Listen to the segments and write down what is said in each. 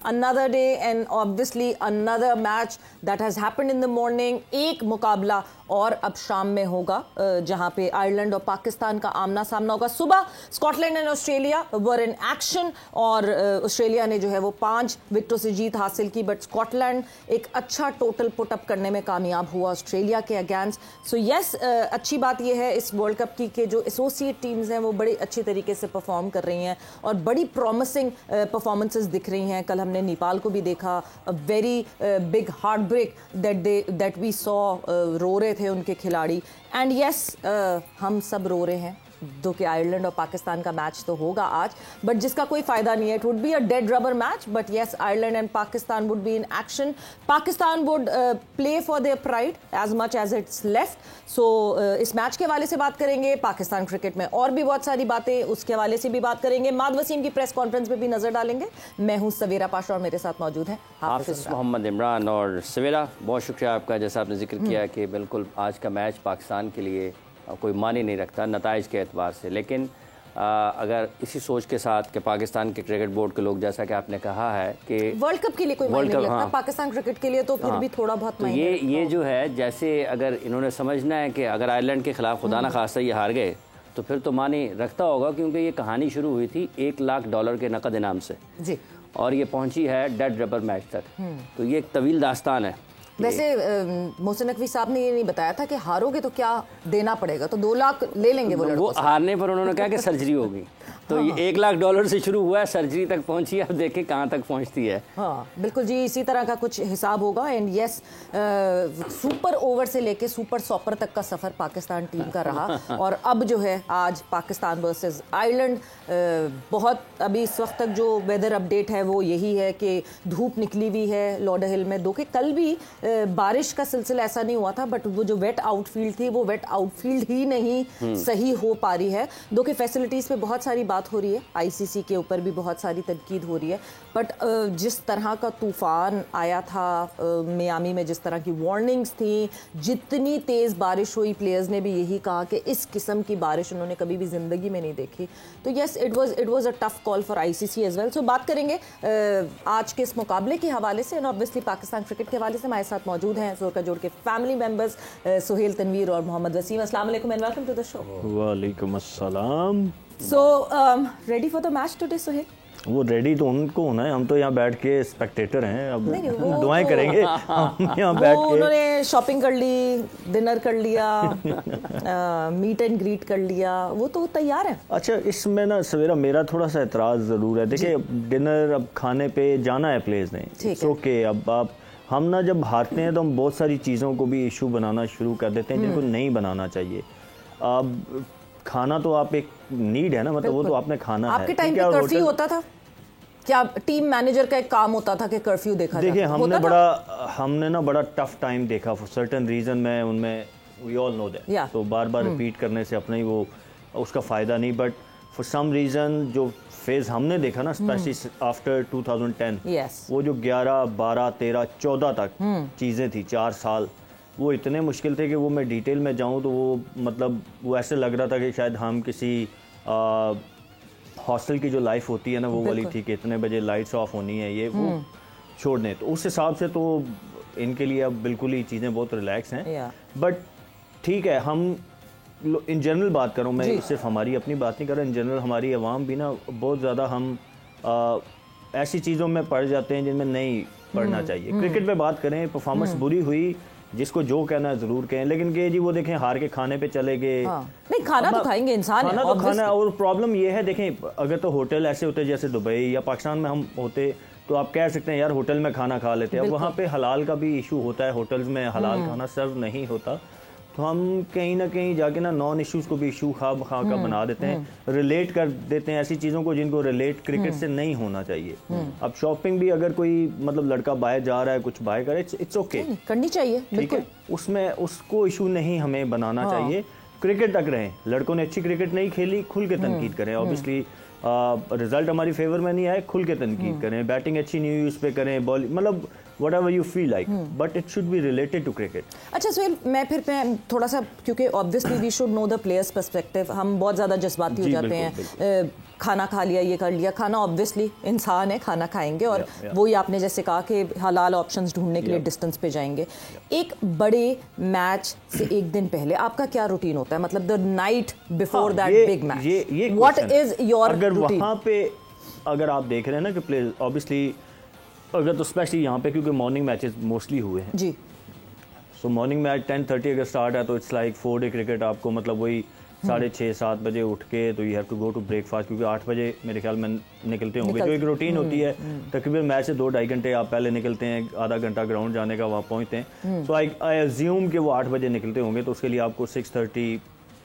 another day and obviously another match that has happened in the morning. एक मुकाबला और अब शाम में होगा जहां पे आयरलैंड और पाकिस्तान का आमना सामना होगा। सुबह Scotland and Australia were in action और ऑस्ट्रेलिया ने जो है वो 5 विकेटों से जीत हासिल की, बट स्कॉटलैंड एक अच्छा टोटल पुट अप करने में कामयाब हुआ ऑस्ट्रेलिया के अगेंस्ट। सो यस, अच्छी बात यह है इस वर्ल्ड कप की कि जो एसोसिएट टीम्स हैं वो बड़े अच्छे तरीके से परफॉर्म कर रही हैं और बड़ी प्रॉमिसिंग परफॉर्मेंसेस दिख रही हैं। कल हमने नेपाल को भी देखा, a very big heartbreak that we saw, रो रहे थे उनके खिलाड़ी। एंड यस, हम सब रो रहे हैं दो कि आयरलैंड और पाकिस्तान का मैच तो होगा आज, बट जिसका कोई फायदा नहीं है। It would be a dead rubber match, but yes, Ireland and Pakistan would be in action. Pakistan would play for their pride as much as it's left. So इस मैच के हवाले से बात करेंगे, पाकिस्तान क्रिकेट में और भी बहुत सारी बातें उसके हवाले से भी बात करेंगे। माद वसीम की प्रेस कॉन्फ्रेंस पे भी नजर डालेंगे। मैं हूं सवेरा पाशा और मेरे साथ मौजूद हैं हाफिज मोहम्मद इमरान। और सवेरा, बहुत शुक्रिया आपका, जैसा आपने जिक्र किया कि बिल्कुल आज का मैच पाकिस्तान के लिए कोई मानी नहीं रखता नताइज के एतबार से, लेकिन अगर इसी सोच के साथ कि पाकिस्तान के क्रिकेट बोर्ड के लोग, जैसा कि आपने कहा है कि वर्ल्ड कप के लिए कोई मायने नहीं रखता, पाकिस्तान क्रिकेट के लिए तो फिर भी थोड़ा बहुत तो ये जो है, जैसे अगर इन्होंने समझना है कि अगर आयरलैंड के खिलाफ खुदा ना खास्ता ये हार गए तो फिर तो मानी रखता होगा, क्योंकि ये कहानी शुरू हुई थी $1 लाख के नकद इनाम से जी, और ये पहुंची है डेड रबर मैच तक। तो ये एक तवील दास्तान है। वैसे मोहसिन नकवी साहब ने ये नहीं बताया था कि हारोगे तो क्या देना पड़ेगा, तो 2 लाख ले लेंगे वो हारने पर उन्होंने कहा कि सर्जरी होगी। तो ये $1 लाख से शुरू हुआ है, सर्जरी तक पहुंची है, अब देखें कहाँ तक पहुंचती है। हाँ बिल्कुल जी, इसी तरह का कुछ हिसाब होगा। एंड यस, सुपर ओवर से लेके सुपर सॉपर तक का सफ़र पाकिस्तान टीम का रहा और अब जो है आज पाकिस्तान वर्सेस आयरलैंड। बहुत अभी इस वक्त तक जो वेदर अपडेट है वो यही है कि धूप निकली हुई है लॉडर हिल में। दो कि कल भी बारिश का सिलसिला ऐसा नहीं हुआ था, बट वो जो वेट आउटफील्ड थी वो वेट आउटफील्ड ही नहीं सही हो पा रही है। दो कि फैसिलिटीज़ पे बहुत सारी बात हो रही है, आईसीसी के ऊपर भी बहुत सारी तनकीद हो रही है, बट जिस तरह का तूफान आया था मियामी में, जिस तरह की वार्निंग्स थी, जितनी तेज़ बारिश हुई, प्लेयर्स ने भी यही कहा कि इस किस्म की बारिश उन्होंने कभी भी ज़िंदगी में नहीं देखी। तो yes, it was a tough call for ICC as well. So बात करेंगे आज के इस मुकाबले के हवाले से एंड ऑब्वियसली पाकिस्तान क्रिकेट के हवाले से। हमारे साथ मौजूद हैं जोर का जोड़ के फैमिली मेंबर्स सुहेल, तनवीर और मोहम्मद वसीम। अस्सलाम वालेकुम and welcome to the show. वालेकुम अस्सलाम। So ready for the match today Suhail? वो रेडी तो उनको होना है, हम तो यहाँ बैठ के स्पेक्टेटर हैं, अब दुआएं करेंगे हम यहाँ बैठ के। उन्होंने शॉपिंग कर ली, डिनर कर लिया, मीट एंड ग्रीट कर लिया, वो तो तैयार है। अच्छा, इसमें ना सवेरा मेरा थोड़ा सा एतराज़ ज़रूर है। देखिए, डिनर अब खाने पे जाना है प्लेस ने, ओके। अब आप हम ना जब हारते हैं तो हम बहुत सारी चीज़ों को भी इशू बनाना शुरू कर देते हैं जिनको नहीं बनाना चाहिए। अब खाना तो आप एक नीड है ना, मतलब वो तो आपने खाना है। आपके टाइम पे कर्फ्यू होता था क्या? टीम मैनेजर का एक काम होता था कि कर्फ्यू देखा जाए? देखिए, हमने ना बड़ा टफ टाइम देखा फॉर सर्टेन रीज़न में, उनमें वी ऑल नो दैट। तो बार बार रिपीट करने से अपना ही वो उसका फ़ायदा नहीं, बट फॉर सम रीज़न जो फेज़ हमने देखा ना, स्पेशली आफ्टर 2010, वो जो 11, 12, 13, 14 तक चीज़ें थी, 4 साल, वो इतने मुश्किल थे कि वो मैं डिटेल में जाऊं तो वो मतलब वो ऐसे लग रहा था कि शायद हम किसी हॉस्टल की जो लाइफ होती है ना वो वाली थी कि इतने बजे लाइट्स ऑफ होनी है, ये वो छोड़ दें। तो उस हिसाब से तो इनके लिए अब बिल्कुल ही चीज़ें बहुत रिलैक्स हैं। बट ठीक है, हम इन जनरल बात करूँ, मैं सिर्फ हमारी अपनी बात नहीं कर रहा, इन जनरल हमारी आवाम भी ना बहुत ज़्यादा हम ऐसी चीज़ों में पड़ जाते हैं जिनमें नहीं पढ़ना चाहिए। क्रिकेट पे बात करें, परफॉर्मेंस बुरी हुई, जिसको जो कहना है जरूर कहें, लेकिन कि जी वो देखें हार के खाने पे चले गए। नहीं, खाना तो खाएंगे, इंसान खाना तो खाना है। और प्रॉब्लम ये है, देखें, अगर तो होटल ऐसे होते जैसे दुबई या पाकिस्तान में हम होते तो आप कह सकते हैं यार होटल में खाना खा लेते हैं। अब वहाँ पे हलाल का भी इशू होता है, होटल्स में हलाल खाना सर्व नहीं होता, तो हम कहीं ना कहीं जाके ना नॉन इश्यूज़ को भी इशू खा का बना देते हैं, रिलेट कर देते हैं ऐसी चीज़ों को जिनको रिलेट क्रिकेट से नहीं होना चाहिए। अब शॉपिंग भी अगर कोई मतलब लड़का बाहर जा रहा है, कुछ बाय करे, इट्स ओके, करनी चाहिए, ठीक है, उसमें उसको इशू नहीं हमें बनाना चाहिए। क्रिकेट तक रहें, लड़कों ने अच्छी क्रिकेट नहीं खेली, खुल के तनकीद करें। ऑब्वियसली रिजल्ट हमारी फेवर में नहीं आए, खुल के तनकीद करें, बैटिंग अच्छी नहीं हुई उस पर करें, बॉलिंग, मतलब whatever you feel like, but it should be related to cricket. अच्छा सुहेल, मैं थोड़ा सा, क्योंकि obviously we should know the players perspective, हम बहुत ज़्यादा जज्बाती हो जाते हैं। खाना खा लिया, ये कर लिया। खाना ऑब्वियसली इंसान है, खाना खाएंगे और वही आपने जैसे कहा कि हलाल ऑप्शंस ढूंढने के लिए डिस्टेंस पे जाएंगे। एक बड़े मैच से एक दिन पहले आपका क्या रूटीन होता है, मतलब the night before that big match, what is your routine? वहाँ पे अगर आप देख रहे हैं ना कि प्लेयर ऑब्वियसली, अगर तो स्पेशली यहाँ पे क्योंकि मॉर्निंग मैचेस मोस्टली हुए हैं जी, सो मॉर्निंग मैच 10:30 अगर स्टार्ट है तो इट्स लाइक 4 डे क्रिकेट। आपको मतलब वही 6:30-7 बजे उठ के तो you have to go to breakfast, क्योंकि 8 बजे मेरे ख्याल में निकलते होंगे। जो एक रूटीन होती है, तकरीबन मैच से 2-2.5 घंटे आप पहले निकलते हैं, आधा घंटा ग्राउंड जाने का वहाँ पहुँचते हैं। सो आई अज्यूम कि वो 8 बजे निकलते होंगे, तो उसके लिए आपको 6:30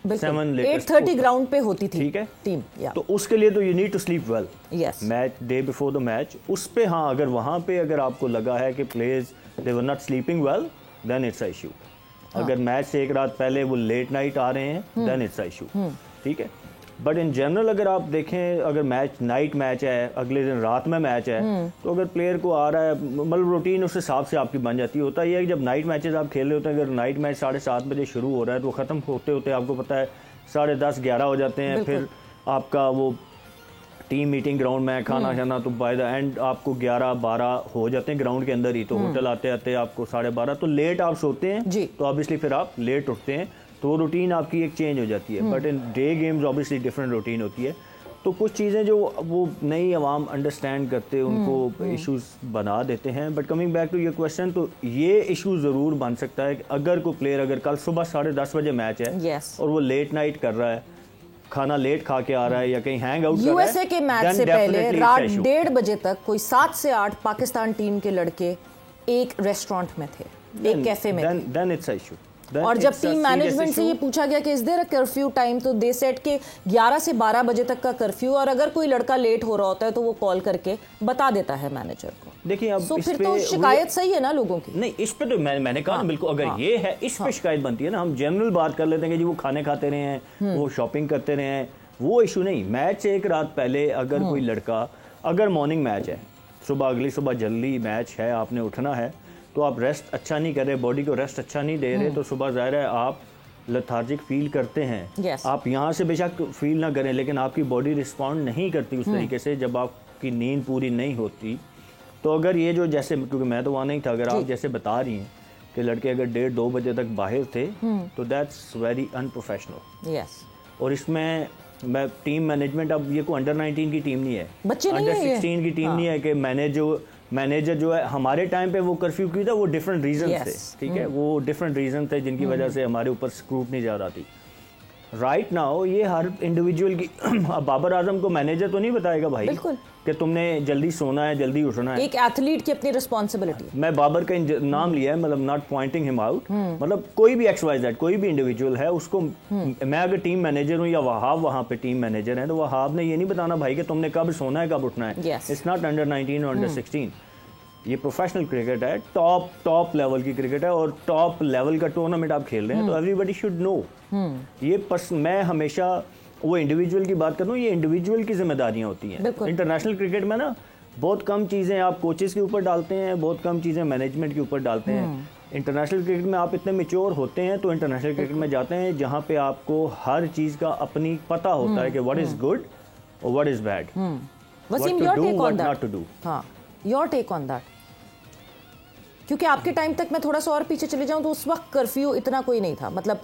8:30 ग्राउंड पे होती थी, ठीक है टीम, तो उसके लिए तो you need to sleep well. Yes, match day before the match उस पे, हाँ अगर वहाँ पे अगर आपको लगा है कि players they were not sleeping well, then it's a issue. अगर मैच से एक रात पहले वो लेट नाइट आ रहे हैं, देन इट्स अ इशू, ठीक है। बट इन जनरल अगर आप देखें, अगर मैच नाइट मैच है, अगले दिन रात में मैच है, तो अगर प्लेयर को आ रहा है, मतलब रूटीन उस हिसाब से आपकी बन जाती है। होता यह है कि जब नाइट मैचेस आप खेल रहे होते हैं, अगर नाइट मैच 7:30 बजे शुरू हो रहा है तो ख़त्म होते होते आपको पता है 10:30-11 हो जाते हैं। फिर आपका वो टीम मीटिंग ग्राउंड में, खाना खाना, तो बाय द एंड आपको 11-12 हो जाते हैं ग्राउंड के अंदर ही। तो होटल आते आते आपको 12:30, तो लेट आप सोते हैं जी, तो ऑब्वियसली फिर आप लेट उठते हैं, तो रूटीन आपकी एक चेंज हो जाती है। But in day games obviously different routine होती है। तो कुछ चीज़ें जो वो नई आवाम अंडरस्टैंड करते, उनको इश्यूज बना देते हैं। But coming back to your question, तो ये इशू ज़रूर बन सकता है कि अगर कोई प्लेयर अगर कल सुबह 10:30 बजे मैच है और वो लेट नाइट कर रहा है, खाना लेट खा के आ रहा है या कहीं हैंग आउट कर रहा है, यूएसए के मैच से पहले रात 1:30 बजे तक कोई 7 से 8 पाकिस्तान टीम के लड़के एक रेस्टोरेंट में थे, एक कैफे में थे। Then it's a issue. और जब टीम मैनेजमेंट से ये पूछा गया कि is there a curfew time, तो दे सेट के 11 से 12 बजे तक का कर्फ्यू, और अगर कोई लड़का लेट हो रहा होता है तो वो कॉल करके बता देता है मैनेजर को। देखिए अब तो फिर तो शिकायत सही है ना लोगों की? नहीं, इस पे तो मैंने कहा बिल्कुल, अगर ये है इस पे शिकायत बनती है ना। हम जनरल बात कर लेते हैं कि जी वो खाने खाते रहे हैं, वो शॉपिंग करते रहे हैं, वो इशू नहीं। मैच से एक रात पहले अगर कोई लड़का, अगर मॉर्निंग मैच है, सुबह अगली सुबह जल्दी मैच है, आपने उठना है, तो आप रेस्ट अच्छा नहीं कर रहे, बॉडी को रेस्ट अच्छा नहीं दे रहे, तो सुबह ज़ाहिर है आप लेथार्जिक फील करते हैं। आप यहाँ से बेशक फील ना करें, लेकिन आपकी बॉडी रिस्पॉन्ड नहीं करती उस तरीके से जब आपकी नींद पूरी नहीं होती। तो अगर ये जो जैसे, क्योंकि मैं तो वहाँ नहीं था, अगर आप जैसे बता रही हैं कि लड़के अगर 1:30-2 बजे तक बाहर थे, तो दैट्स वेरी अनप्रोफेशनल। और इसमें मैं टीम मैनेजमेंट, अब ये कोई अंडर 19 की टीम नहीं है, अंडर 16 की टीम नहीं है कि मैनेजर जो है, हमारे टाइम पे वो कर्फ्यू की था, वो डिफरेंट रीजन थे, ठीक है, वो डिफरेंट रीजन थे जिनकी वजह से हमारे ऊपर स्क्रूटनी ज़्यादा थी। राइट नाउ ये हर इंडिविजुअल की बाबर आजम को मैनेजर तो नहीं बताएगा भाई कि तुमने जल्दी सोना है, जल्दी उठना है। एक एथलीट की अपनी रिस्पॉन्सिबिलिटी। मैं बाबर का नाम लिया है, मतलब नॉट पॉइंटिंग हिम आउट, मतलब कोई भी XYZ कोई भी इंडिविजुअल है उसको, मैं अगर टीम मैनेजर हूँ या वहाब वहाँ पे टीम मैनेजर है, तो वहाब ने ये नहीं बताना भाई कि तुमने कब सोना है, कब उठना है। इट्स नॉट अंडर 19 और अंडर 16। ये प्रोफेशनल क्रिकेट है, टॉप लेवल की क्रिकेट है, और टॉप लेवल का टूर्नामेंट आप खेल रहे हैं, तो एवरीबडी शुड नो। ये मैं हमेशा वो इंडिविजुअल की बात करूँ, ये इंडिविजुअल की जिम्मेदारियां होती हैं। इंटरनेशनल क्रिकेट में ना बहुत कम चीज़ें आप कोचेस के ऊपर डालते हैं, बहुत कम चीज़ें मैनेजमेंट के ऊपर डालते हैं। इंटरनेशनल क्रिकेट में आप इतने मैच्योर होते हैं तो इंटरनेशनल क्रिकेट में जाते हैं जहाँ पे आपको हर चीज़ का अपनी पता होता है कि व्हाट इज़ गुड और what is bad, Wasim, your take on that. हाँ, योर टेक ऑन दैट। क्योंकि आपके टाइम तक, मैं थोड़ा सा और पीछे चले जाऊं, तो उस वक्त कर्फ्यू इतना कोई नहीं था। मतलब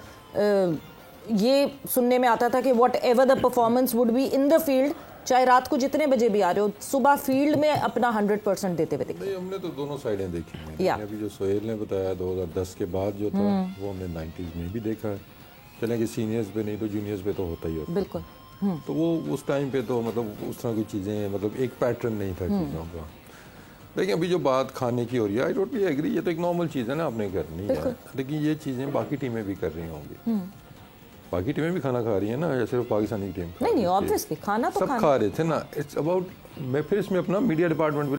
ये सुनने में आता था कि what ever the performance would be in the field, चाहे रात को जितने बजे भी आ रहे हो, सुबह फील्ड में अपना 100% देते हुए दिखे। हमने तो दोनों साइडें देखी हैं। अभी जो सोहेल ने बताया 2010 के बाद जो था, वो हमने 90s में भी देखा है। चलें कि सीनियर्स पे नहीं तो जूनियर्स पे तो होता ही होता। बिल्कुल। तो वो उस टाइम पे तो मतलब उस तरह की चीज़ें, मतलब एक पैटर्न नहीं था चीज़ों का। लेकिन अभी जो बात खाने की हो रही है, आई टोटली एग्री, ये तो एक नॉर्मल चीज़ है ना, आपने करनी है। लेकिन ये चीज़ें बाकी टीमें भी कर रही होंगी, बाकी टीमें भी खाना खा रही है ना, या सिर्फ पाकिस्तानी टीम? नहीं, ऑब्वियसली खाना तो सब खा रहे थे ना। इट्स अबाउट, मैं फिर इसमें अपना मीडिया डिपार्टमेंट